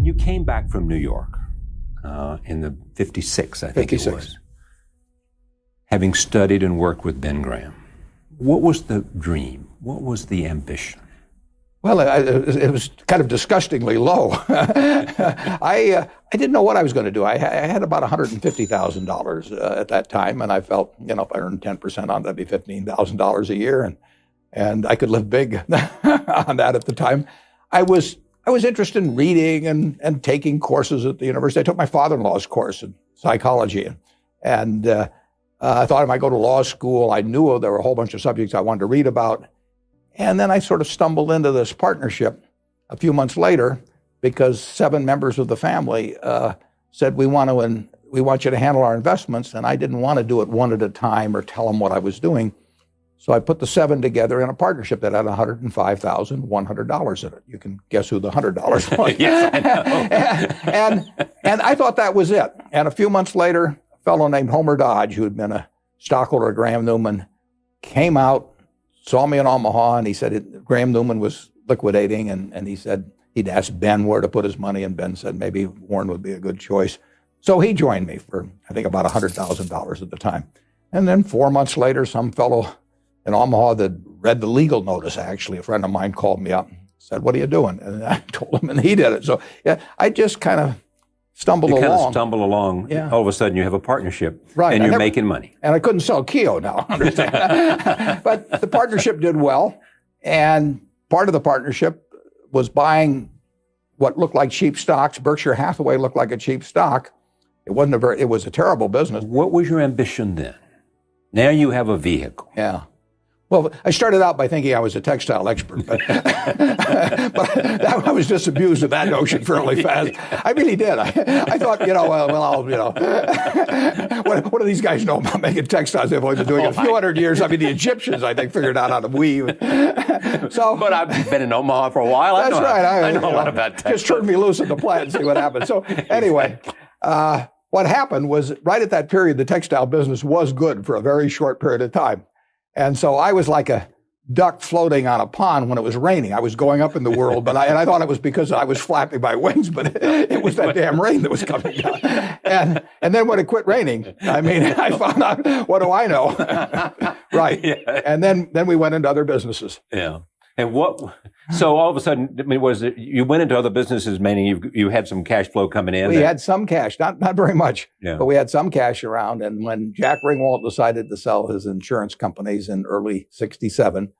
you came back from New York in the 56, I think 56. It was, having studied and worked with Ben Graham, what was the dream? What was the ambition? Well, it was kind of disgustingly low. I didn't know what I was going to do. I had about $150,000 at that time, and I felt, if I earned 10% on that, that'd be $15,000 a year, and I could live big on that at the time. I was interested in reading and taking courses at the university. I took my father-in-law's course in psychology, and I thought I might go to law school. I knew there were a whole bunch of subjects I wanted to read about. And then I sort of stumbled into this partnership a few months later because 7 members of the family said, we want you to handle our investments. And I didn't want to do it one at a time or tell them what I was doing. So I put the 7 together in a partnership that had $105,100 in it. You can guess who the $100 was. Yes, I know. and I thought that was it. And a few months later, a fellow named Homer Dodge, who had been a stockholder of Graham Newman, came out, saw me in Omaha, and he said Graham Newman was liquidating, and he said he'd asked Ben where to put his money, and Ben said maybe Warren would be a good choice. So he joined me for, I think, about $100,000 at the time. And then 4 months later, some fellow in Omaha that read the legal notice, actually, a friend of mine called me up and said, what are you doing? And I told him, and he did it. So yeah, I just kind of stumbled along. You kind of stumble along. Yeah. All of a sudden, you have a partnership, right, and you're making money. And I couldn't sell Keo now, understand? But the partnership did well, and part of the partnership was buying what looked like cheap stocks. Berkshire Hathaway looked like a cheap stock. It was a terrible business. What was your ambition then? Now you have a vehicle. Yeah. Well, I started out by thinking I was a textile expert, but I was disabused of that notion fairly fast. I really did. I thought, what do these guys know about making textiles? They've only been doing it a few hundred years. I mean, the Egyptians, I think, figured out how to weave. But I've been in Omaha for a while. That's right. I know a lot about textiles. Just turn me loose at the plant and see what happens. So anyway, what happened was right at that period, the textile business was good for a very short period of time. And so I was like a duck floating on a pond when it was raining. I was going up in the world, but I thought it was because I was flapping my wings, but it was that damn rain that was coming down. And then when it quit raining, I found out, what do I know? Right. Yeah. And then we went into other businesses. Yeah. And so all of a sudden, was it, you went into other businesses, meaning you had some cash flow coming in? We had some cash, not very much, yeah, but we had some cash around. And when Jack Ringwalt decided to sell his insurance companies in early '67,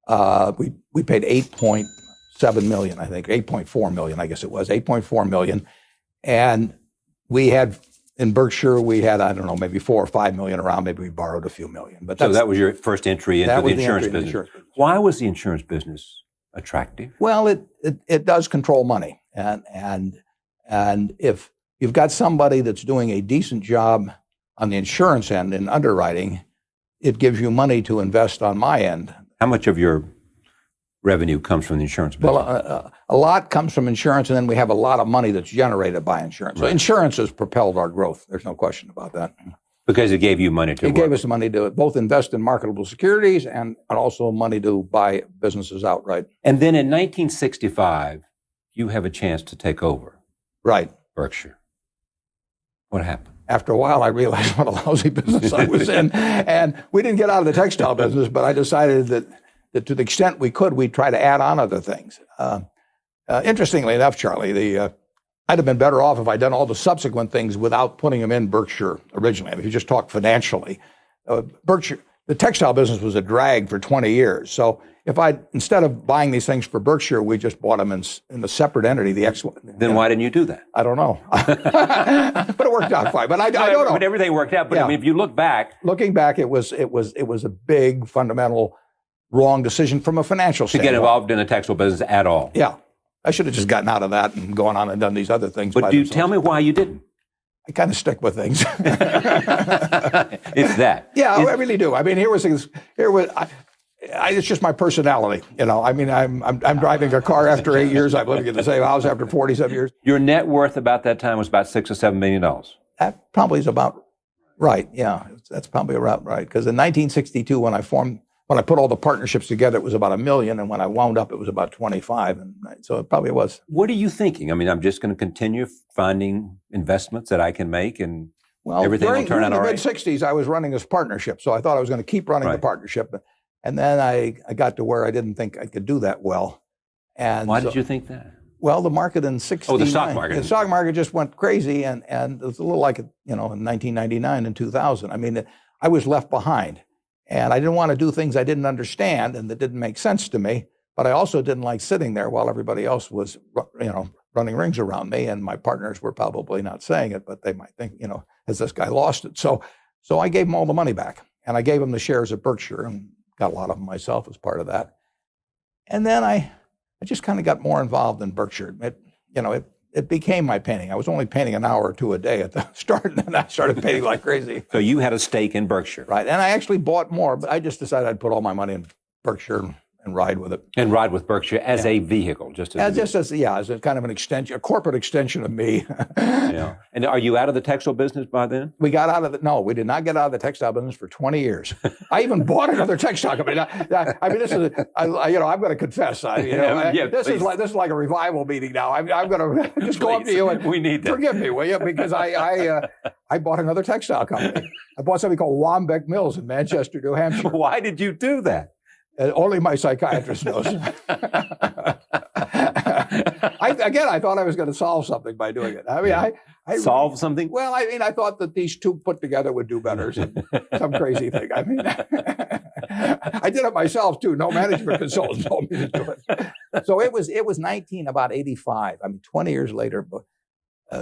we paid $8.7 million, I think, $8.4 million, I guess it was, $8.4 million. And we had, in Berkshire, we had, I don't know, maybe $4 or $5 million around. Maybe we borrowed a few million. But so that was your first entry into the insurance business. Why was the insurance business attractive? Well, it does control money, and if you've got somebody that's doing a decent job on the insurance end in underwriting, it gives you money to invest on my end. How much of your revenue comes from the insurance business? Well, a lot comes from insurance, and then we have a lot of money that's generated by insurance. Right. So insurance has propelled our growth. There's no question about that. Because it gave you money to work. It gave us money to both invest in marketable securities and also money to buy businesses outright. And then in 1965, you have a chance to take over. Right. Berkshire. What happened? After a while, I realized what a lousy business I was in. And we didn't get out of the textile business, but I decided that to the extent we could, we'd try to add on other things. Interestingly enough, Charlie, I'd have been better off if I'd done all the subsequent things without putting them in Berkshire originally. I mean, if you just talk financially, Berkshire, the textile business was a drag for 20 years. So if instead of buying these things for Berkshire, we just bought them in a separate entity. Then why didn't you do that? I don't know. But it worked out fine. But I don't know. But everything worked out. But yeah. I mean, if you look back. Looking back, it was a big, fundamental, wrong decision from a financial standpoint. To get involved in the textile business at all. Yeah. I should have just gotten out of that and gone on and done these other things. But tell me why you didn't? I kind of stick with things. It's that. Yeah, I really do. I mean, it's just my personality. I mean, I'm driving a car after 8 years. I'm living in the same house after 47 years. Your net worth about that time was about $6 or $7 million. That probably is about right. Yeah, that's probably about right. Because in 1962, when I formed when I put all the partnerships together, it was about $1 million, and when I wound up, it was about 25, and so it probably was. What are you thinking? I mean, I'm just going to continue finding investments that I can make, and everything will turn out all right. In the mid-'60s, I was running this partnership, so I thought I was going to keep running the partnership, and then I got to where I didn't think I could do that well. And why did you think that? Well, the market in 1969. Oh, the stock market. The stock market just went crazy, and it was a little like, in 1999 and 2000. I mean, I was left behind, and I didn't want to do things I didn't understand and that didn't make sense to me, but I also didn't like sitting there while everybody else was, running rings around me, and my partners were probably not saying it, but they might think, has this guy lost it? So I gave them all the money back, and I gave them the shares of Berkshire and got a lot of them myself as part of that. And then I just kind of got more involved in Berkshire. It became my painting. I was only painting an hour or two a day at the start, and then I started painting like crazy. So you had a stake in Berkshire. Right, and I actually bought more, but I just decided I'd put all my money in Berkshire and ride with it. And ride with Berkshire as a vehicle, as a kind of an extension, a corporate extension of me. Yeah. And are you out of the textile business by then? We got out of it. No, we did not get out of the textile business for 20 years. I even bought another textile company. I mean, this is, I'm going to confess. This is like a revival meeting now. I'm going to just go up to you and we need that. Forgive me, will you? Because I bought another textile company. I bought something called Wambeck Mills in Manchester, New Hampshire. Why did you do that? Only my psychiatrist knows. I thought I was going to solve something by doing it. I mean, I solve something? Well, I mean, I thought that these two put together would do better. Some crazy thing. I mean, I did it myself too. No management consultant told me to do it. So it was about 85. I mean, 20 years later,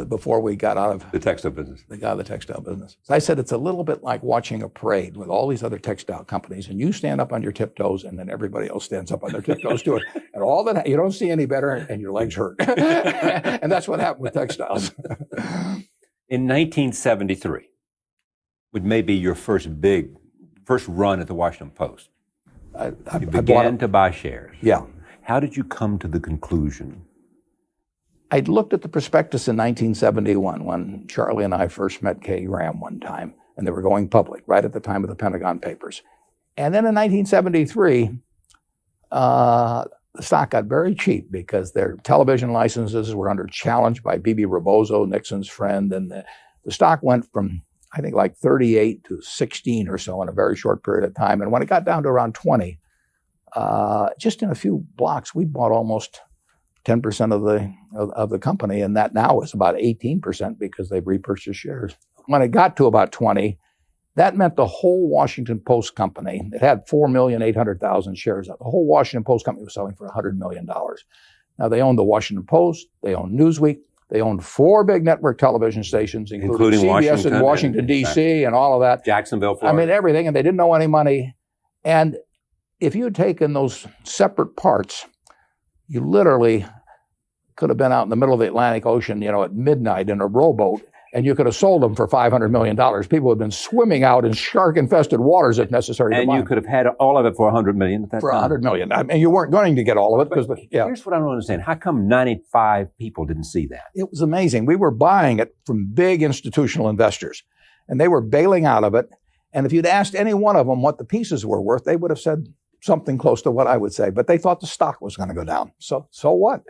before we got out of the textile business. They got out of the textile business. So I said it's a little bit like watching a parade with all these other textile companies, and you stand up on your tiptoes, and then everybody else stands up on their tiptoes too. And all that, you don't see any better, and your legs hurt. And that's what happened with textiles. In 1973, which may be your first run at the Washington Post, you began to buy shares. Yeah. How did you come to the conclusion? I'd looked at the prospectus in 1971 when Charlie and I first met Kay Graham one time, and they were going public right at the time of the Pentagon Papers. And then in 1973, the stock got very cheap because their television licenses were under challenge by B.B. Rebozo, Nixon's friend, and the stock went from, I think, like 38 to 16 or so in a very short period of time. And when it got down to around 20, just in a few blocks, we bought almost 10% of the company, and that now is about 18% because they've repurchased shares. When it got to about 20, that meant the whole Washington Post company, it had 4,800,000 shares. The whole Washington Post company was selling for $100 million. Now, they owned the Washington Post, they owned Newsweek, they owned 4 big network television stations, including CBS in Washington, D.C., and all of that. Jacksonville, Florida. I mean, everything, and they didn't know any money. And if you had taken those separate parts, you literally could have been out in the middle of the Atlantic Ocean, at midnight in a rowboat, and you could have sold them for $500 million. People have been swimming out in shark-infested waters if necessary. And you could have had all of it for $100 million at that time. For $100 million. I mean, you weren't going to get all of it. Here's what I don't understand. How come 95 people didn't see that? It was amazing. We were buying it from big institutional investors, and they were bailing out of it. And if you'd asked any one of them what the pieces were worth, they would have said something close to what I would say. But they thought the stock was going to go down. So what?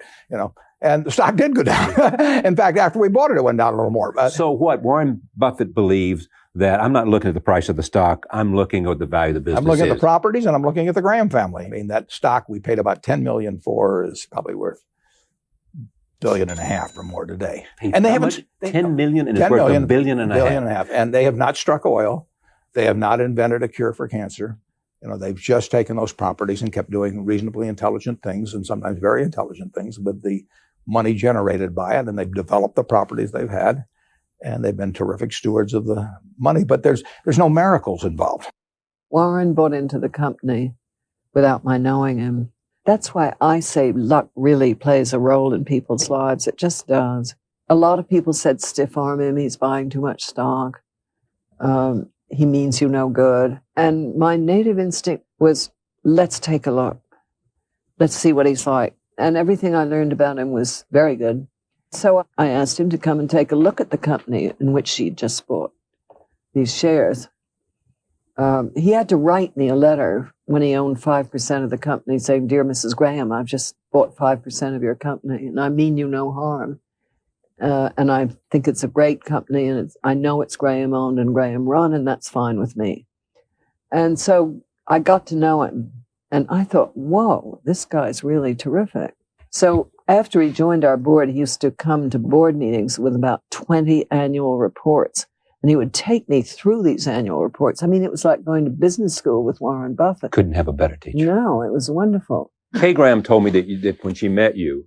And the stock did go down. In fact, after we bought it, it went down a little more. So what? Warren Buffett believes that I'm not looking at the price of the stock. I'm looking at the value of the business. I'm looking at the properties, and I'm looking at the Graham family. I mean, that stock we paid about $10 million for is probably worth $1.5 billion or more today. And they haven't $10 million, and it's worth $1.5 billion. And they have not struck oil. They have not invented a cure for cancer. They've just taken those properties and kept doing reasonably intelligent things, and sometimes very intelligent things, with the money generated by it, and they've developed the properties they've had, and they've been terrific stewards of the money. But there's no miracles involved. Warren bought into the company without my knowing him. That's why I say luck really plays a role in people's lives. It just does. A lot of people said stiff arm him, he's buying too much stock. He means you no good. And my native instinct was, let's take a look. Let's see what he's like. And everything I learned about him was very good. So I asked him to come and take a look at the company in which she'd just bought these shares. He had to write me a letter when he owned 5% of the company, saying, "Dear Mrs. Graham, I've just bought 5% of your company, and I mean you no harm. And I think it's a great company, and I know it's Graham owned and Graham run, and that's fine with me." And so I got to know him, and I thought, whoa, this guy's really terrific. So after he joined our board, he used to come to board meetings with about 20 annual reports. And he would take me through these annual reports. I mean, it was like going to business school with Warren Buffett. Couldn't have a better teacher. No, it was wonderful. Kay Graham told me that when she met you,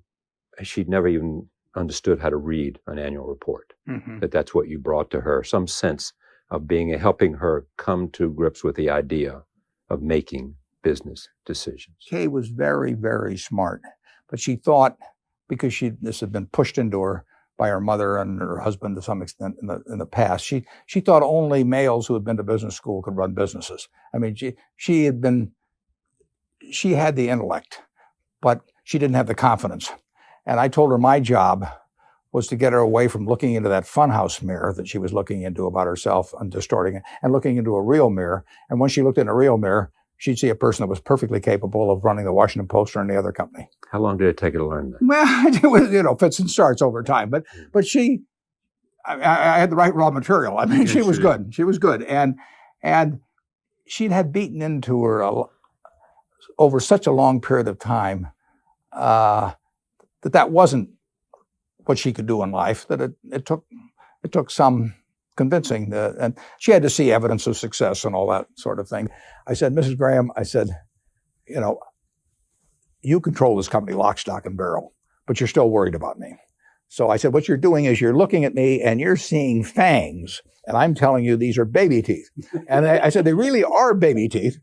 she'd never even understood how to read an annual report. Mm-hmm. That's what you brought to her, some sense of helping her come to grips with the idea of making business decisions. Kay was very, very smart, but she thought, because this had been pushed into her by her mother and her husband to some extent in the past, she thought only males who had been to business school could run businesses. I mean, she had the intellect, but she didn't have the confidence. And I told her my job was to get her away from looking into that funhouse mirror that she was looking into about herself and distorting it, and looking into a real mirror. And when she looked in a real mirror, she'd see a person that was perfectly capable of running the Washington Post or any other company. How long did it take her to learn that? Well, it was, fits and starts over time. But I had the right raw material. I mean, she was good. She was good. And she'd had beaten into her over such a long period of time that wasn't what she could do in life, that it took some convincing. And she had to see evidence of success and all that sort of thing. I said, "Mrs. Graham," I said, "you control this company lock, stock, and barrel, but you're still worried about me." So I said, "What you're doing is you're looking at me and you're seeing fangs, and I'm telling you these are baby teeth." And I said, "They really are baby teeth,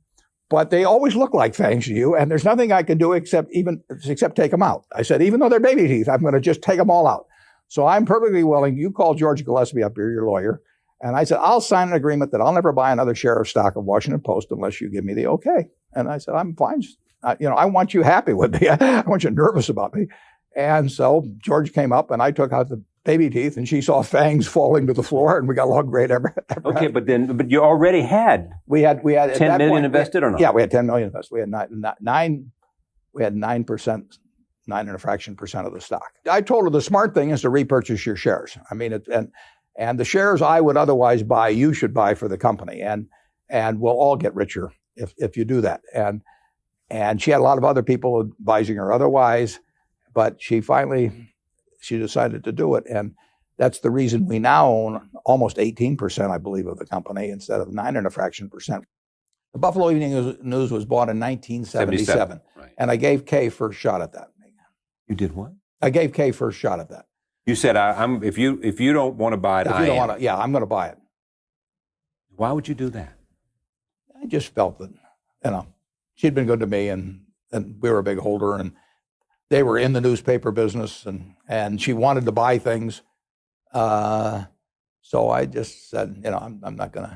but they always look like fangs to you, and there's nothing I can do except take them out." I said, "Even though they're baby teeth, I'm going to just take them all out. So I'm perfectly willing. You call George Gillespie up here, your lawyer." And I said, "I'll sign an agreement that I'll never buy another share of stock of Washington Post unless you give me the okay." And I said, "I'm fine. I want you happy with me. I want you nervous about me." And so George came up, and I took out the baby teeth, and she saw fangs falling to the floor, and we got along great ever. Okay, but you already had we had $10 million invested or not? Yeah, we had $10 million invested. We had 9%, 9 and a fraction percent of the stock. I told her the smart thing is to repurchase your shares. I mean, and the shares I would otherwise buy, you should buy for the company, and we'll all get richer if you do that. And she had a lot of other people advising her otherwise, but she decided to do it. And that's the reason we now own almost 18%, I believe, of the company instead of 9 and a fraction percent. The Buffalo Evening News was bought in 1977, right. And I gave Kay first shot at that. You did what? I gave Kay first shot at that. You said, if you don't want to buy it, I'm going to buy it. Why would you do that? I just felt that, she'd been good to me, and we were a big holder, and they were in the newspaper business, and she wanted to buy things. So I just said, I'm not going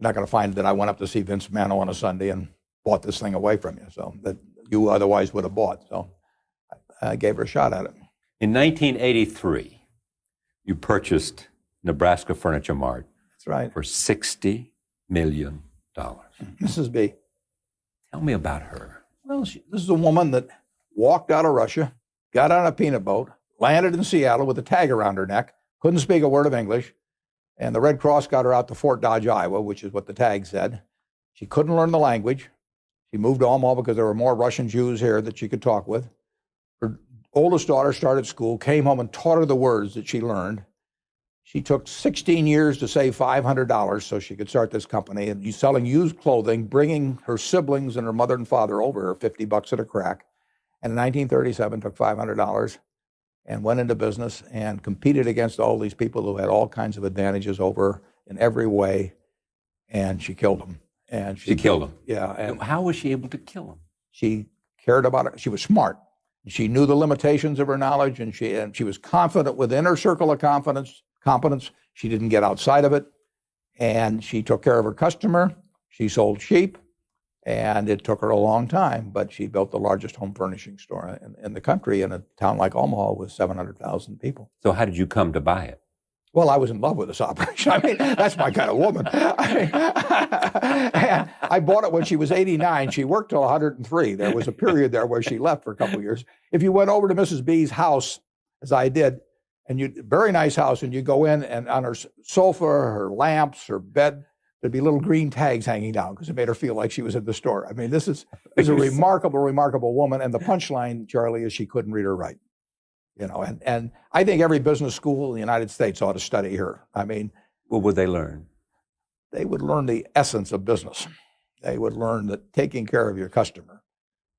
to find that I went up to see Vince Mano on a Sunday and bought this thing away from you, so that you otherwise would have bought. So I gave her a shot at it. In 1983, you purchased Nebraska Furniture Mart. That's right. For $60 million. Mrs. B. Tell me about her. Well, this is a woman that walked out of Russia, got on a peanut boat, landed in Seattle with a tag around her neck, couldn't speak a word of English, and the Red Cross got her out to Fort Dodge, Iowa, which is what the tag said. She couldn't learn the language. She moved to Omaha because there were more Russian Jews here that she could talk with. Her oldest daughter started school, came home and taught her the words that she learned. She took 16 years to save $500 so she could start this company, and selling used clothing, bringing her siblings and her mother and father over her $50 at a crack. And in 1937, took $500 and went into business and competed against all these people who had all kinds of advantages over her in every way, and she killed them. And she killed them? Yeah. And how was she able to kill them? She cared about it. She was smart. She knew the limitations of her knowledge, and she was confident within her circle of competence. She didn't get outside of it, and she took care of her customer. She sold sheep, and it took her a long time, but she built the largest home furnishing store in the country in a town like Omaha with 700,000 people. So how did you come to buy it? Well, I was in love with this operation. I mean, that's my kind of woman. I bought it when she was 89. She worked till 103. There was a period there where she left for a couple of years. If you went over to Mrs. B's house, as I did, and very nice house, and you go in, and on her sofa, her lamps, her bed, there'd be little green tags hanging down because it made her feel like she was in the store. I mean, this is a remarkable, remarkable woman. And the punchline, Charlie, is she couldn't read or write. And I think every business school in the United States ought to study her. I mean, what would they learn? They would learn the essence of business. They would learn that taking care of your customer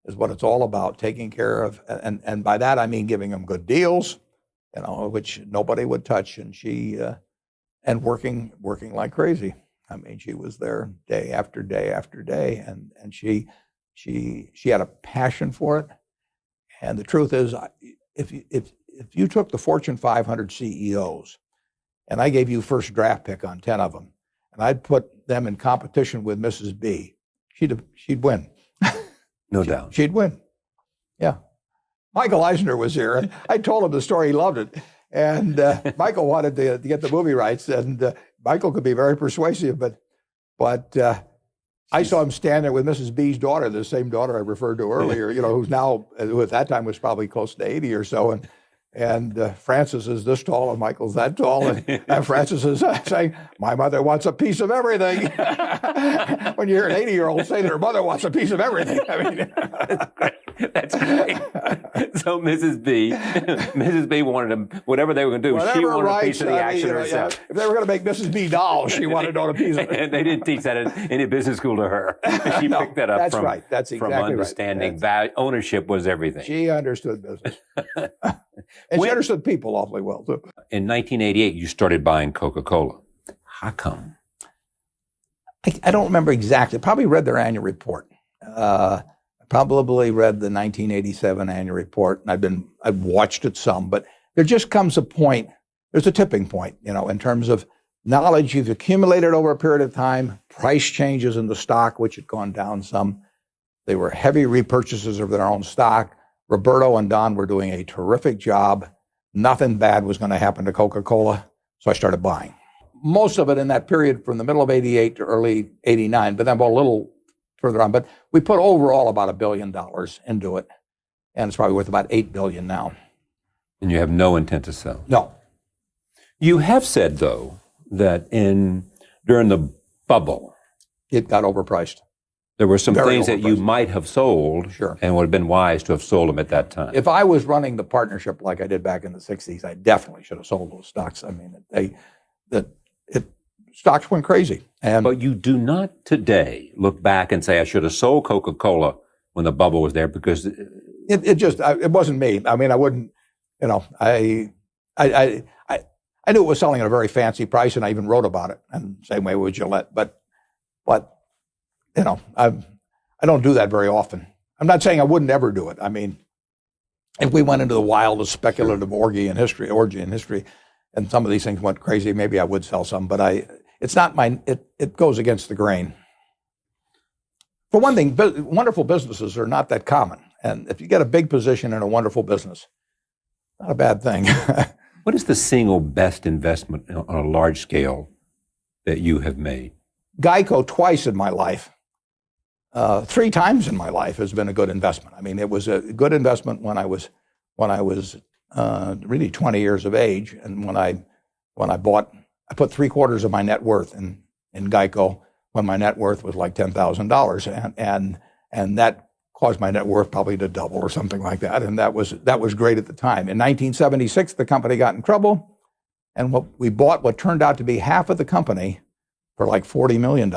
is what it's all about. Taking care of, and by that I mean giving them good deals, which nobody would touch. And she, and working like crazy. I mean, she was there day after day after day, and she had a passion for it. And the truth is, if you took the Fortune 500 CEOs, and I gave you first draft pick on 10 of them, and I'd put them in competition with Mrs. B, she'd win. No doubt. She'd win. Yeah. Michael Eisner was here, and I told him the story. He loved it. And Michael wanted to get the movie rights, and Michael could be very persuasive, but I saw him stand there with Mrs. B's daughter, the same daughter I referred to earlier, who at that time was probably close to 80 or so. And Francis is this tall and Michael's that tall. And Francis is saying, my mother wants a piece of everything. When you hear an 80-year-old say that her mother wants a piece of everything. I mean, that's great. So Mrs. B wanted them, whatever they were going to do, she wanted a piece of the action herself. If they were going to make Mrs. B dolls, she wanted on a piece of it. And they didn't teach that in any business school to her. She picked that up from understanding value. Ownership was everything. She understood business. And she understood people awfully well, too. In 1988, you started buying Coca-Cola. How come? I don't remember exactly. Probably read their annual report. Probably read the 1987 annual report, and I've watched it some. But there just comes a point, there's a tipping point, in terms of knowledge you've accumulated over a period of time, price changes in the stock, which had gone down some. They were heavy repurchases of their own stock. Roberto and Don were doing a terrific job. Nothing bad was going to happen to Coca-Cola, so I started buying. Most of it in that period from the middle of 88 to early 89, but then a little further on. But we put overall about $1 billion into it, and it's probably worth about $8 billion now. And you have no intent to sell? No. You have said, though, that during the bubble, it got overpriced. There were some things that you might have sold, sure, and would have been wise to have sold them at that time. If I was running the partnership like I did back in the 60s, I definitely should have sold those stocks. I mean, stocks went crazy. But you do not today look back and say, I should have sold Coca-Cola when the bubble was there, because it wasn't me. I mean, I wouldn't, I knew it was selling at a very fancy price, and I even wrote about it, and same way with Gillette. But I don't do that very often. I'm not saying I wouldn't ever do it. I mean, if we went into the wildest speculative orgy in history, and some of these things went crazy, maybe I would sell some. But it's not it goes against the grain. For one thing, wonderful businesses are not that common. And if you get a big position in a wonderful business, not a bad thing. What is the single best investment on a large scale that you have made? Geico twice in my life. 3 times in my life has been a good investment. I mean, it was a good investment when I was really 20 years of age, and when I bought, I put 3/4 of my net worth in Geico when my net worth was like $10,000, and that caused my net worth probably to double or something like that, and that was great at the time. In 1976, the company got in trouble, and we bought what turned out to be half of the company for like $40 million.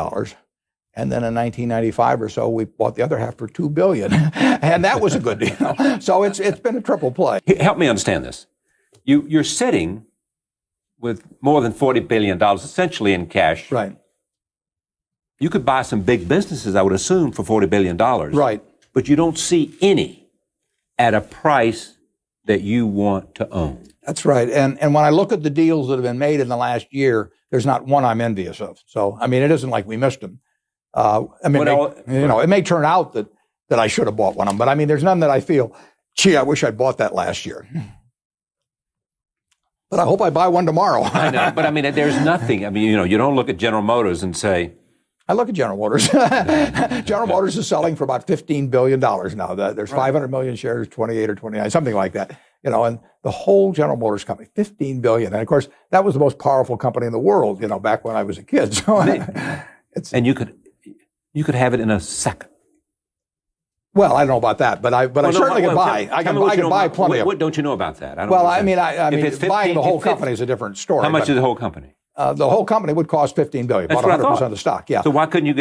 And then in 1995 or so, we bought the other half for $2 billion. And that was a good deal. So it's been a triple play. Help me understand this. You're sitting with more than $40 billion, essentially in cash. Right. You could buy some big businesses, I would assume, for $40 billion. Right. But you don't see any at a price that you want to own. That's right. And when I look at the deals that have been made in the last year, there's not one I'm envious of. So, I mean, it isn't like we missed them. It may turn out that I should have bought one of them, but I mean, there's none that I feel, gee, I wish I'd bought that last year. But I hope I buy one tomorrow. I know, but I mean, there's nothing. I mean, you don't look at General Motors and say, I look at General Motors. General Motors is selling for about $15 billion now. There's 500 million shares, 28 or 29, something like that. And the whole General Motors company, $15 billion. And of course, that was the most powerful company in the world, back when I was a kid. So and you could have it in a second. Well, I don't know about that, but I certainly can buy. I can buy plenty of. What don't you know about that? I mean, buying the whole company is a different story. How much is the whole company? The whole company would cost $15 billion, about 100% of the stock. Yeah. So why couldn't you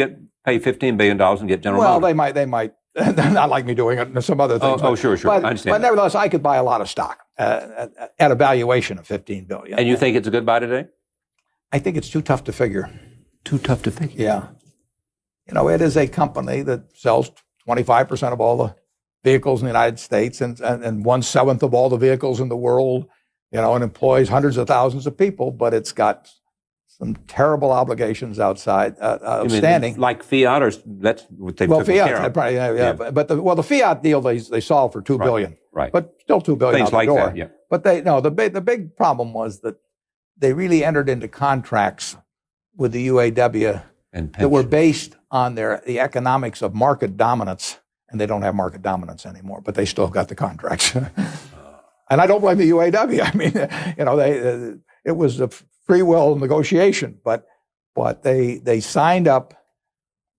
pay $15 billion and get General Motors? Well, they might not like me doing it and some other things. Sure. I understand. But nevertheless, I could buy a lot of stock at a valuation of $15 billion. And you think it's a good buy today? I think it's too tough to figure. Too tough to figure? Yeah. It is a company that sells 25% of all the vehicles in the United States and 1/7 of all the vehicles in the world, and employs hundreds of thousands of people, but it's got some terrible obligations outside outstanding. Like Fiat, or that's what they've taken care of? Probably, yeah. But the Fiat deal they solved for $2 billion. Right. But still $2 billion Things out the door. That, yeah. But the big problem was that they really entered into contracts with the UAW that were based on the economics of market dominance, and they don't have market dominance anymore, but they still got the contracts. And I don't blame the UAW. I mean, it was a free will negotiation, but they signed up.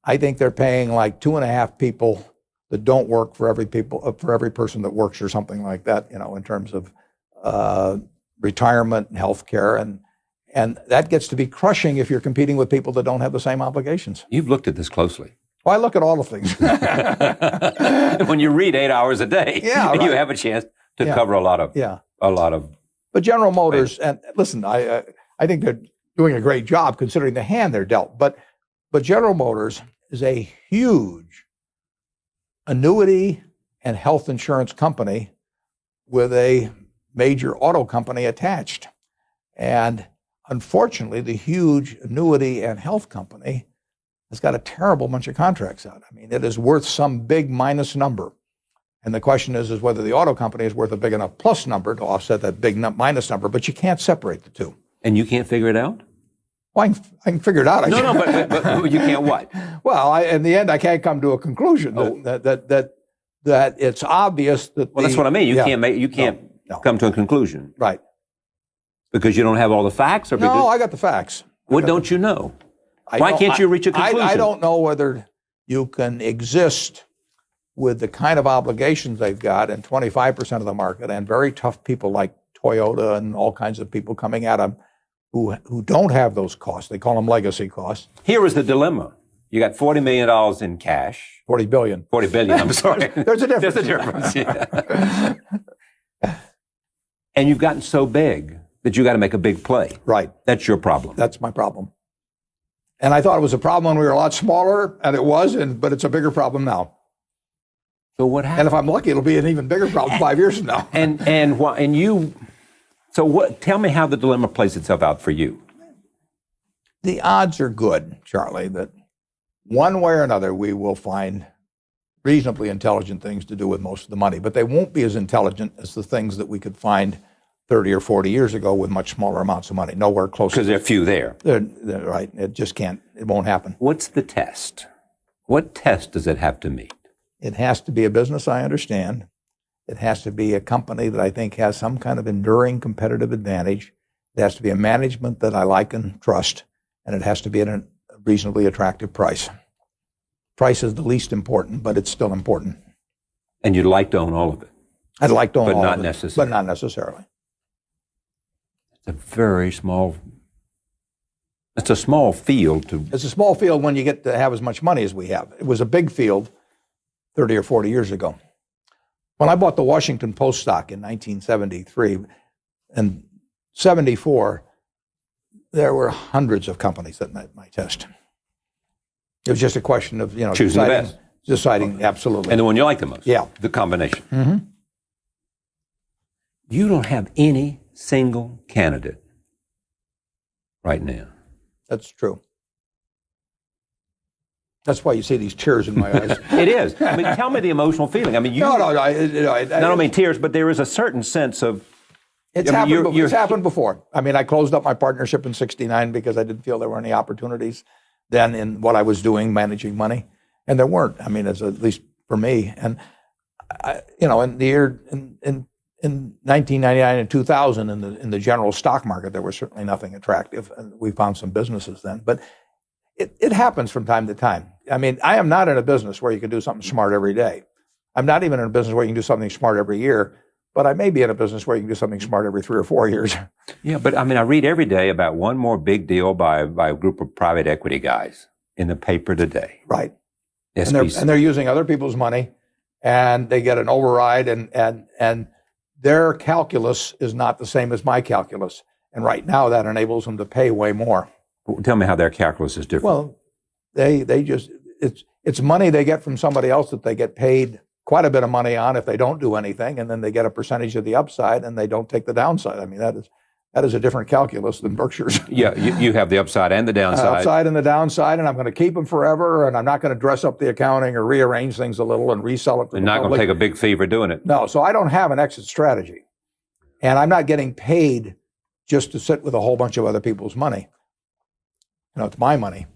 I think they're paying like 2.5 people that don't work for every person that works, or something like that. In terms of retirement and health care, and that gets to be crushing if you're competing with people that don't have the same obligations. You've looked at this closely. Well, I look at all the things. When you read 8 hours a day, you have a chance to cover a lot of. But General Motors, and listen, I think they're doing a great job considering the hand they're dealt. But General Motors is a huge annuity and health insurance company with a major auto company attached, and unfortunately, the huge annuity and health company has got a terrible bunch of contracts out. I mean, it is worth some big minus number. And the question is whether the auto company is worth a big enough plus number to offset that big minus number, but you can't separate the two. And you can't figure it out? Well, I can figure it out. But you can't what? Well, in the end, I can't come to a conclusion that it's obvious that. Well, that's what I mean. You can't come to a conclusion. Right. Because you don't have all the facts? Or no, I got the facts. What don't you know? Why can't you reach a conclusion? I don't know whether you can exist with the kind of obligations they've got and 25% of the market and very tough people like Toyota and all kinds of people coming at them who don't have those costs. They call them legacy costs. Here is the dilemma. You got $40 million in cash. 40 billion. 40 billion, I'm sorry. There's a difference. There's a difference, yeah. And you've gotten so big that you got to make a big play. Right. That's your problem. That's my problem. And I thought it was a problem when we were a lot smaller, and it was, but it's a bigger problem now. So what happened? And if I'm lucky, it'll be an even bigger problem 5 years from now. Tell me how the dilemma plays itself out for you. The odds are good, Charlie, that one way or another we will find reasonably intelligent things to do with most of the money, but they won't be as intelligent as the things that we could find 30 or 40 years ago with much smaller amounts of money, nowhere close. Because there are few there. They're right. It just can't, it won't happen. What's the test? What test does it have to meet? It has to be a business I understand. It has to be a company that I think has some kind of enduring competitive advantage. It has to be a management that I like and trust, and it has to be at a reasonably attractive price. Price is the least important, but it's still important. And you'd like to own all of it? I'd like to own all of it. But not necessarily. It's a small field to... It's a small field when you get to have as much money as we have. It was a big field 30 or 40 years ago. When I bought the Washington Post stock in 1973 and 74, there were hundreds of companies that met my test. It was just a question of, choosing the best. Deciding, absolutely. And the one you like the most. Yeah. The combination. Mm-hmm. You don't have any single candidate right now. That's true. That's why you see these tears in my eyes. It is. I mean, tell me the emotional feeling. I mean, I don't mean tears, but there is a certain sense of It's happened before. I mean, I closed up my partnership in '69 because I didn't feel there were any opportunities then in what I was doing, managing money, and there weren't. I mean, at least for me. And in the year in 1999 and 2000, in the general stock market, there was certainly nothing attractive, and we found some businesses then. But it happens from time to time. I mean, I am not in a business where you can do something smart every day. I'm not even in a business where you can do something smart every year. But I may be in a business where you can do something smart every 3 or 4 years. Yeah, but I mean, I read every day about one more big deal by a group of private equity guys in the paper today. Right. And they're using other people's money, and they get an override, and their calculus is not the same as my calculus. And right now, that enables them to pay way more. Tell me how their calculus is different. Well, it's money they get from somebody else that they get paid quite a bit of money on if they don't do anything, and then they get a percentage of the upside and they don't take the downside. I mean, that is a different calculus than Berkshire's. Yeah, you have the upside and the downside. Upside and the downside, and I'm going to keep them forever, and I'm not going to dress up the accounting or rearrange things a little and resell it to the public. You're not going to take a big fee for doing it. No, so I don't have an exit strategy. And I'm not getting paid just to sit with a whole bunch of other people's money. It's my money.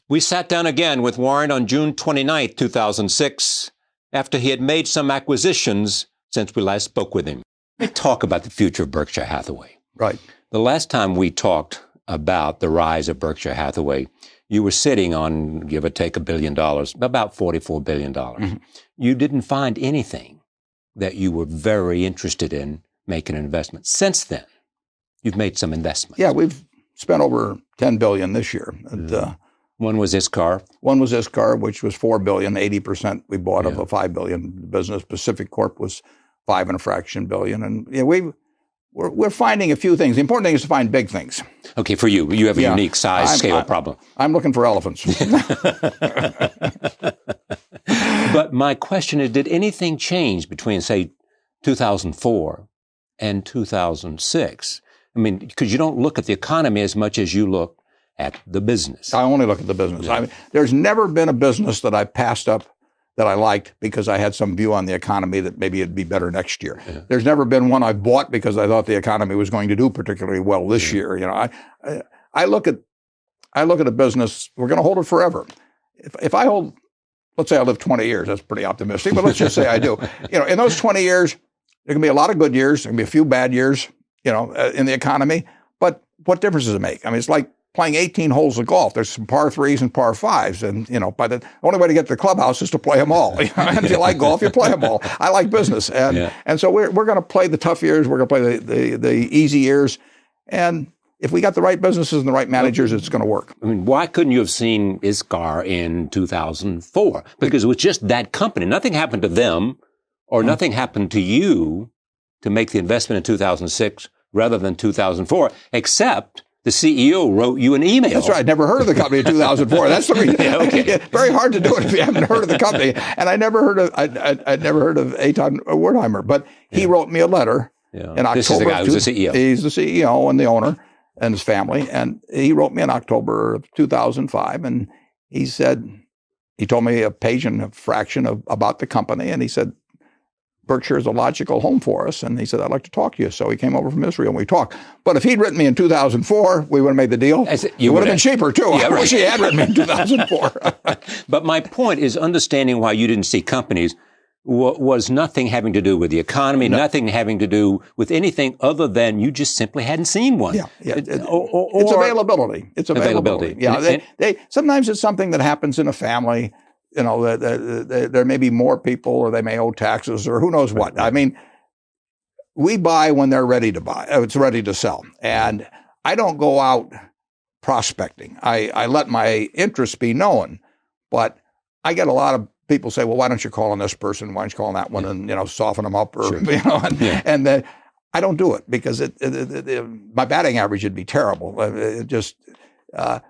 We sat down again with Warren on June 29th, 2006, after he had made some acquisitions since we last spoke with him. Let's talk about the future of Berkshire Hathaway. Right. The last time we talked about the rise of Berkshire Hathaway, you were sitting on, give or take, $1 billion, about $44 billion. Mm-hmm. You didn't find anything that you were very interested in making an investment. Since then, you've made some investments. Yeah, we've spent over $10 billion this year. And, one was this car. One was this car, which was $4 billion. 80% we bought of a $5 billion business. Pacific Corp was $5 and a fraction billion. And we're finding a few things. The important thing is to find big things. Okay, for you have a unique size scale problem. I'm looking for elephants. But my question is, did anything change between, say, 2004 and 2006? I mean, because you don't look at the economy as much as you look at the business. I only look at the business. I mean, there's never been a business that I passed up that I liked because I had some view on the economy that maybe it'd be better next year. Yeah. There's never been one I bought because I thought the economy was going to do particularly well this year. I look at a business, we're going to hold it forever. If I hold, let's say I live 20 years, that's pretty optimistic, but let's just say I do. In those 20 years, there can be a lot of good years, there can be a few bad years, in the economy, but what difference does it make? I mean, it's like playing 18 holes of golf. There's some par threes and par fives. And, the only way to get to the clubhouse is to play them all. If you like golf, you play them all. I like business. And so we're going to play the tough years. We're going to play the easy years. And if we got the right businesses and the right managers, it's going to work. I mean, why couldn't you have seen ISCAR in 2004? Because it was just that company. Nothing happened to them or nothing happened to you to make the investment in 2006 rather than 2004, except the CEO wrote you an email. That's right. I'd never heard of the company in 2004. That's the reason. Okay. Very hard to do it if you haven't heard of the company. And I'd never heard of Eitan Wertheimer, but he wrote me a letter in October. This is the guy who's the CEO. He's the CEO and the owner and his family. And he wrote me in October of 2005. And he told me a page and a fraction about the company. And he said, Berkshire is a logical home for us. And he said, I'd like to talk to you. So he came over from Israel and we talked. But if he'd written me in 2004, we would have made the deal. It would have been cheaper too. Yeah, I wish he had written me in 2004. But my point is understanding why you didn't see companies was nothing having to do with the economy, nothing having to do with anything other than you just simply hadn't seen one. Yeah. It's availability. It's availability. Yeah. Sometimes it's something that happens in a family. There may be more people, or they may owe taxes, or who knows what. I mean, we buy when they're ready to buy. It's ready to sell. And I don't go out prospecting. I let my interests be known. But I get a lot of people say, well, why don't you call on this person? Why don't you call on that one and, soften them up? Or, and I don't do it because my batting average would be terrible.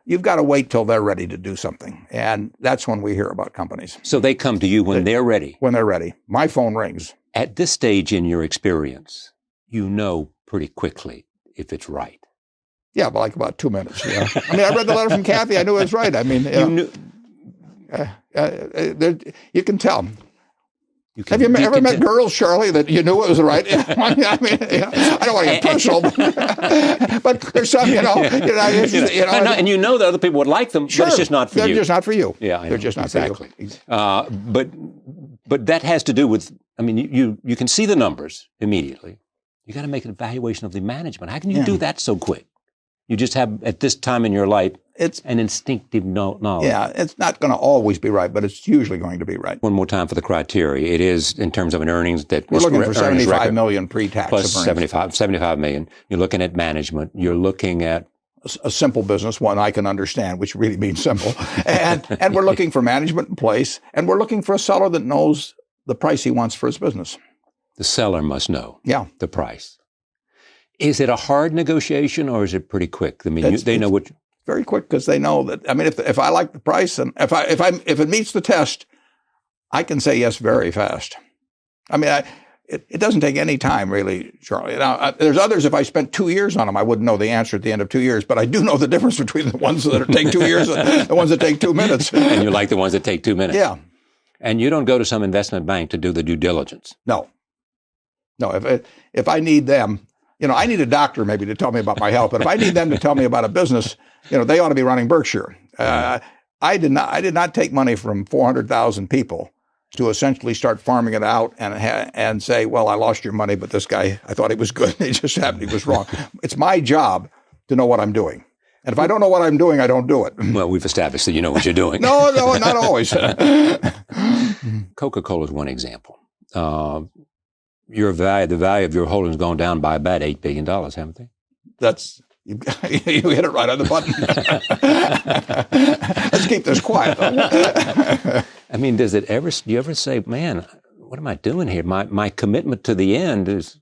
You've got to wait till they're ready to do something. And that's when we hear about companies. So they come to you when they're ready. When they're ready. My phone rings. At this stage in your experience, you know pretty quickly if it's right. Yeah, but like about 2 minutes. Yeah. I mean, I read the letter from Kathy. I knew it was right. I mean, you can tell. Have you ever met girls, Charlie, that you knew it was the right? I mean, I don't want to get personal, but there's some, and you know that other people would like them, sure, but it's just not for you. They're just not for you. Yeah, I know. They're just not exactly. for you. But that has to do with, I mean, you can see the numbers immediately. You got to make an evaluation of the management. How can you do that so quick? You just have, at this time in your life, it's an instinctive knowledge. Yeah, it's not going to always be right, but it's usually going to be right. One more time for the criteria. It is, in terms of an earnings, that we're looking for 75 million pre-tax plus 75 million. You're looking at management. You're looking at a simple business, one I can understand, which really means simple. And we're looking for management in place, and we're looking for a seller that knows the price he wants for his business. The seller must know the price. Is it a hard negotiation, or is it pretty quick? I mean, they know what. Very quick, because they know that. I mean, if I like the price and if it meets the test, I can say yes very fast. I mean, it doesn't take any time really, Charlie. Now, there's others. If I spent 2 years on them, I wouldn't know the answer at the end of 2 years. But I do know the difference between the ones that take 2 years and the ones that take 2 minutes. And you like the ones that take 2 minutes. Yeah. And you don't go to some investment bank to do the due diligence. No. If I need them. I need a doctor maybe to tell me about my health, but if I need them to tell me about a business, they ought to be running Berkshire. I did not take money from 400,000 people to essentially start farming it out and say, well, I lost your money, but this guy, I thought he was good. It just happened he was wrong. It's my job to know what I'm doing. And if I don't know what I'm doing, I don't do it. Well, we've established that you know what you're doing. No, not always. Coca-Cola is one example. The value of your holdings gone down by about $8 billion, haven't they? You hit it right on the button. Let's keep this quiet, though. I mean, do you ever say, man, what am I doing here? My commitment to the end is.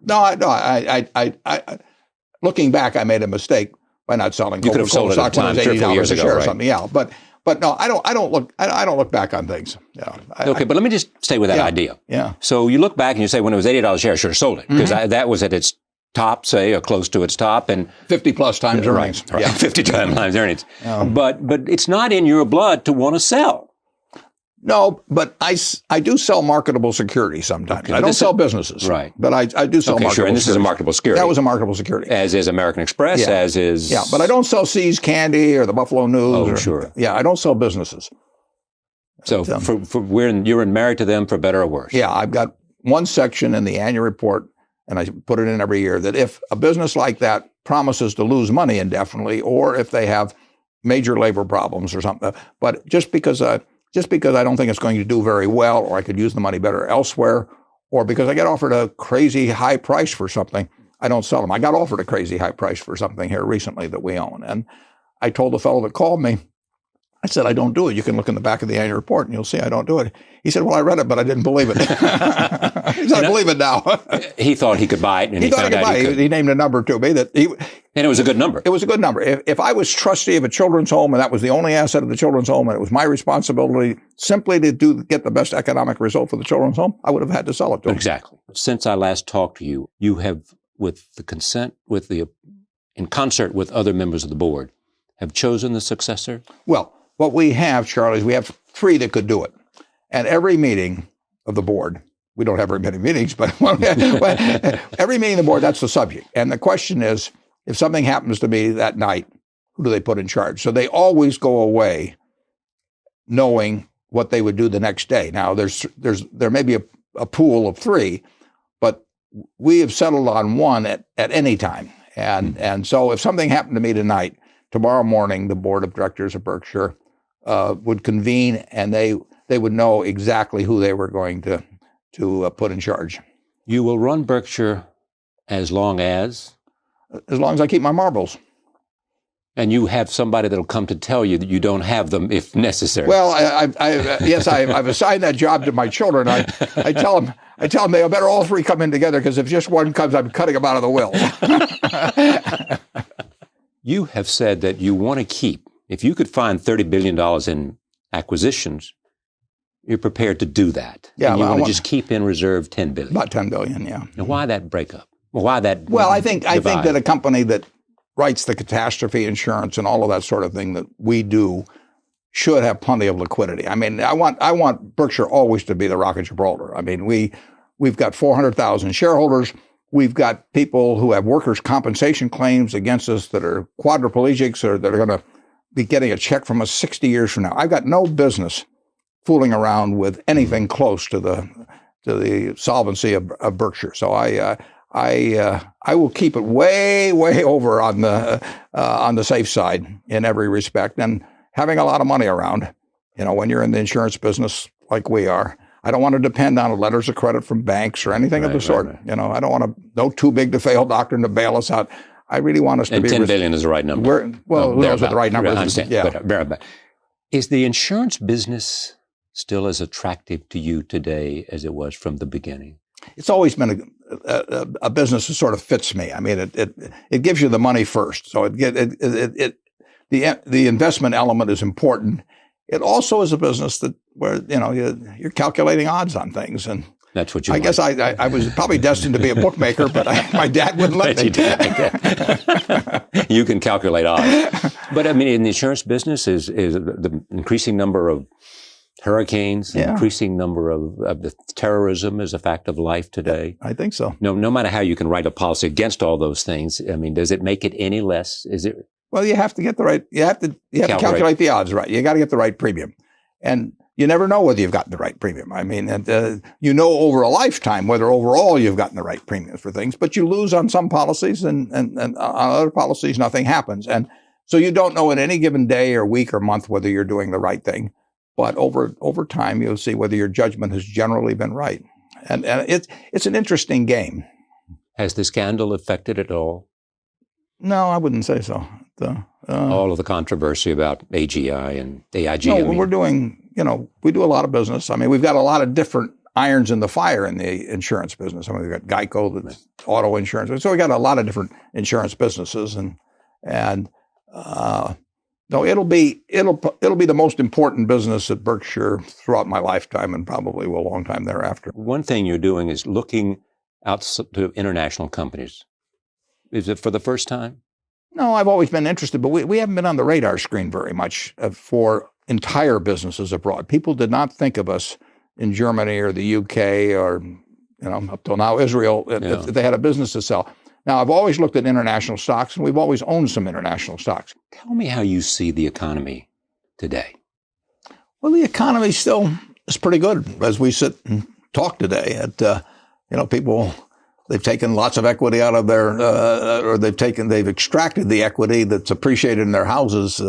No. I looking back, I made a mistake by not selling. You could have sold it at the time, 3 or 4 years ago, or something. Yeah, but no, I don't look back on things. Okay, but let me just stay with that idea. Yeah. So you look back and you say, when it was $80 a share, I should have sold it because that was at its top, say, or close to its top, and 50 plus times earnings. Right. Yeah, 50 times earnings. But it's not in your blood to want to sell. No, but I do sell marketable securities sometimes. Okay, I don't sell businesses. Right. But I do sell marketable sure, and this is a marketable security. That was a marketable security. As is American Express, as is. Yeah, but I don't sell See's Candy or the Buffalo News. Oh, sure. Yeah, I don't sell businesses. So you're married to them for better or worse. Yeah, I've got one section in the annual report, and I put it in every year, that if a business like that promises to lose money indefinitely, or if they have major labor problems or something, but just because I don't think it's going to do very well, or I could use the money better elsewhere, or because I get offered a crazy high price for something, I don't sell them. I got offered a crazy high price for something here recently that we own. And I told the fellow that called me, I said, I don't do it. You can look in the back of the annual report and you'll see I don't do it. He said, well, I read it, but I didn't believe it. He said, I believe it now. He thought he could buy it, and he found out he could. He named a number to me and it was a good number. It was a good number. If I was trustee of a children's home and that was the only asset of the children's home, and it was my responsibility simply to get the best economic result for the children's home, I would have had to sell it to him. Exactly. Since I last talked to you, you have, with the consent, in concert with other members of the board, have chosen the successor? Well, what we have, Charlie, is we have 3 that could do it. And every meeting of the board, we don't have very many meetings, but every meeting of the board, that's the subject. And the question is, if something happens to me that night, who do they put in charge? So they always go away knowing what they would do the next day. Now, there may be a pool of 3, but we have settled on one at any time. And so if something happened to me tonight, tomorrow morning, the board of directors of Berkshire would convene, and they would know exactly who they were going to put in charge. You will run Berkshire as long as I keep my marbles. And you have somebody that'll come to tell you that you don't have them if necessary. Well, I've assigned that job to my children. I tell them they better all 3 come in together, because if just one comes, I'm cutting them out of the will. You have said that you want to keep, if you could find $30 billion in acquisitions, you're prepared to do that. Yeah, and you want to just keep in reserve $10 billion. About $10 billion, yeah. Now, why that breakup? Why that? Well, I think that a company that writes the catastrophe insurance and all of that sort of thing that we do should have plenty of liquidity. I mean, I want Berkshire always to be the Rock of Gibraltar. I mean, we've got 400,000 shareholders. We've got people who have workers' compensation claims against us that are quadriplegics or that are going to be getting a check from us 60 years from now. I've got no business fooling around with anything close to the solvency of Berkshire. So I will keep it way over on the safe side in every respect. And having a lot of money around, when you're in the insurance business like we are, I don't want to depend on letters of credit from banks or anything of the sort. Right. I don't want no too big to fail doctrine to bail us out. I really want us to be. And $10 billion is the right number. Who knows what the right number is? I understand. Yeah. But is the insurance business still as attractive to you today as it was from the beginning? It's always been a business that sort of fits me. I mean, it gives you the money first, so the investment element is important. It also is a business where you're calculating odds on things, and that's what you. I guess I was probably destined to be a bookmaker, but my dad wouldn't let me. You can calculate odds, but I mean, in the insurance business, is the increasing number of hurricanes, the increasing number of the terrorism is a fact of life today. I think so. No matter how you can write a policy against all those things, I mean, does it make it any less? Is it? Well, you have to get the right. You have to calculate the odds right. You got to get the right premium, and you never know whether you've gotten the right premium. I mean, over a lifetime whether overall you've gotten the right premiums for things, but you lose on some policies, and on other policies nothing happens, and so you don't know in any given day or week or month whether you're doing the right thing. But over time, you'll see whether your judgment has generally been right, and it's an interesting game. Has the scandal affected it all? No, I wouldn't say so. All of the controversy about AGI and AIG. No, we're doing, we do a lot of business. I mean, we've got a lot of different irons in the fire in the insurance business. I mean, we've got Geico, that's auto insurance. So we got a lot of different insurance businesses, no, it'll be the most important business at Berkshire throughout my lifetime and probably a long time thereafter. One thing you're doing is looking out to international companies. Is it for the first time? No, I've always been interested, but we haven't been on the radar screen very much for entire businesses abroad. People did not think of us in Germany or the UK or, up till now Israel, if they had a business to sell. Now, I've always looked at international stocks, and we've always owned some international stocks. Tell me how you see the economy today. Well, the economy still is pretty good as we sit and talk today. People, they've taken lots of equity out of they've extracted the equity that's appreciated in their houses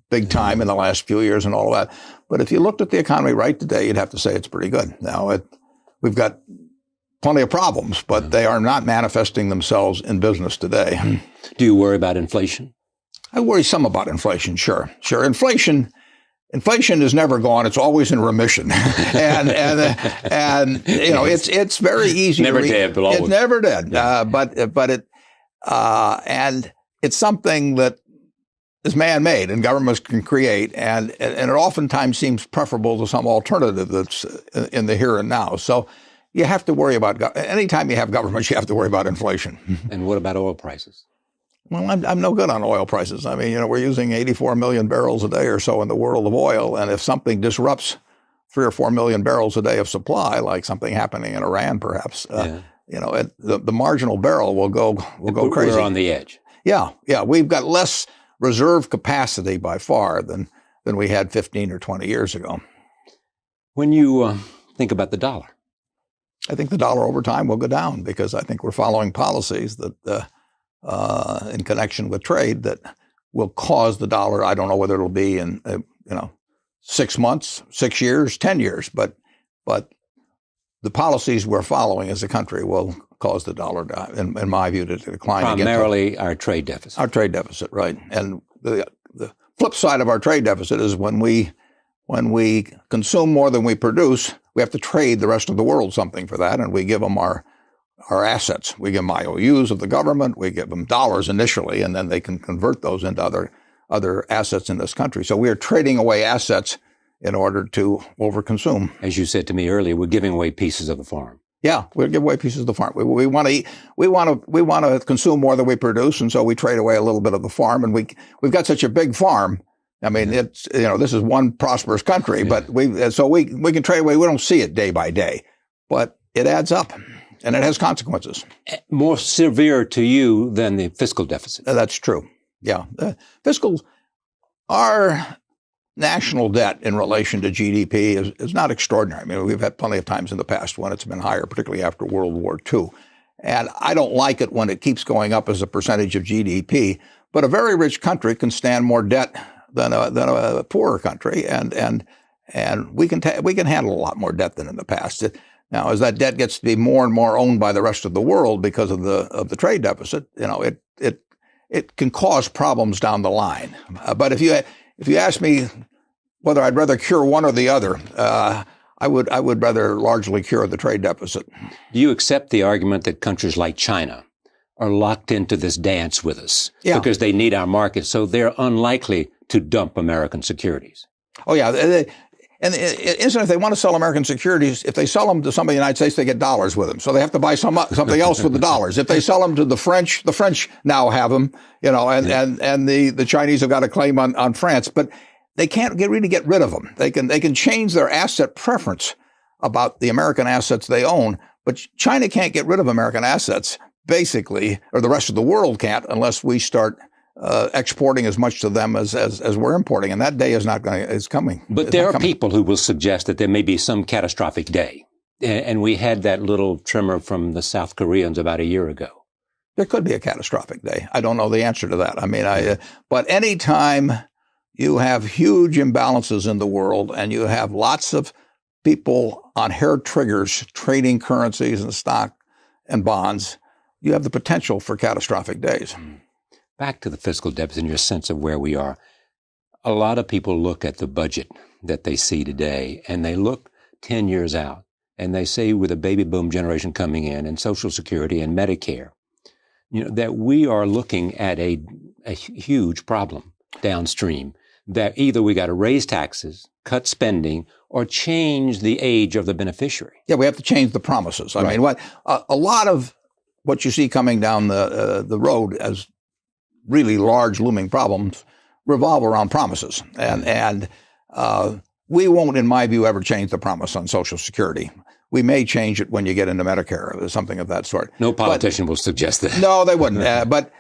big time in the last few years and all that. But if you looked at the economy right today, you'd have to say it's pretty good. Now, we've got plenty of problems, but they are not manifesting themselves in business today. Do you worry about inflation? I worry some about inflation, sure. Inflation is never gone. It's always in remission. and it's very easy. Never dead, but always. It's never dead. Yeah. And it's something that is man-made and governments can create, and it oftentimes seems preferable to some alternative that's in the here and now. So you have to worry about, anytime you have governments, you have to worry about inflation. And what about oil prices? Well, I'm no good on oil prices. I mean, we're using 84 million barrels a day or so in the world of oil. And if something disrupts 3 or 4 million barrels a day of supply, like something happening in Iran, perhaps, the marginal barrel will go crazy. We're on the edge. Yeah. We've got less reserve capacity by far than we had 15 or 20 years ago. When you think about the dollar, I think the dollar over time will go down because I think we're following policies that in connection with trade that will cause the dollar. I don't know whether it'll be in 6 months, 6 years, 10 years, but the policies we're following as a country will cause the dollar, in my view, to decline. Primarily our trade deficit. Our trade deficit, right? And the flip side of our trade deficit is when we consume more than we produce, we have to trade the rest of the world something for that, and we give them our assets. We give them IOUs of the government. We give them dollars initially, and then they can convert those into other assets in this country. So we are trading away assets in order to overconsume. As you said to me earlier, we're giving away pieces of the farm. Yeah, we'll give away pieces of the farm. We want to eat. We want to consume more than we produce, and so we trade away a little bit of the farm. And we've got such a big farm I mean, it's, this is one prosperous country, but we can trade away. We don't see it day by day, but it adds up and it has consequences. More severe to you than the fiscal deficit. That's true. Yeah. Our national debt in relation to GDP is not extraordinary. I mean, we've had plenty of times in the past when it's been higher, particularly after World War II. And I don't like it when it keeps going up as a percentage of GDP. But a very rich country can stand more debt than a poorer country, and we can handle a lot more debt than in the past. Now, as that debt gets to be more and more owned by the rest of the world because of the trade deficit, it can cause problems down the line. But if you ask me whether I'd rather cure one or the other, I would rather largely cure the trade deficit. Do you accept the argument that countries like China are locked into this dance with us because they need our market, so they're unlikely to dump American securities? Oh, yeah. If they want to sell American securities, if they sell them to somebody in the United States, they get dollars with them. So they have to buy something else with the dollars. If they sell them to the French now have them, and the Chinese have got a claim on France, but they can't really get rid of them. They can change their asset preference about the American assets they own, but China can't get rid of American assets, basically, or the rest of the world can't, unless we start exporting as much to them as we're importing, and that day is coming. But there are people who will suggest that there may be some catastrophic day, and we had that little tremor from the South Koreans about a year ago. There could be a catastrophic day. I don't know the answer to that. I mean, but any time you have huge imbalances in the world, and you have lots of people on hair triggers trading currencies and stock and bonds, you have the potential for catastrophic days. Back to the fiscal deficit and your sense of where we are. A lot of people look at the budget that they see today, and they look 10 years out, and they say with a baby boom generation coming in and Social Security and Medicare, that we are looking at a huge problem downstream, that either we got to raise taxes, cut spending, or change the age of the beneficiary. Yeah, we have to change the promises. I mean, a lot of what you see coming down the road as really large looming problems revolve around promises. And we won't, in my view, ever change the promise on Social Security. We may change it when you get into Medicare or something of that sort. No politician will suggest that. No, they wouldn't. But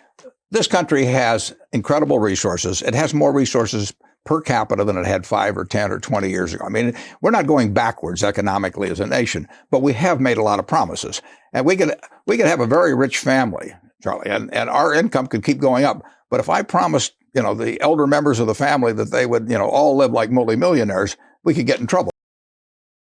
this country has incredible resources. It has more resources per capita than it had 5 or 10 or 20 years ago. I mean, we're not going backwards economically as a nation, but we have made a lot of promises. And we could have a very rich family, Charlie, and our income could keep going up. But if I promised, the elder members of the family that they would, all live like multimillionaires, we could get in trouble.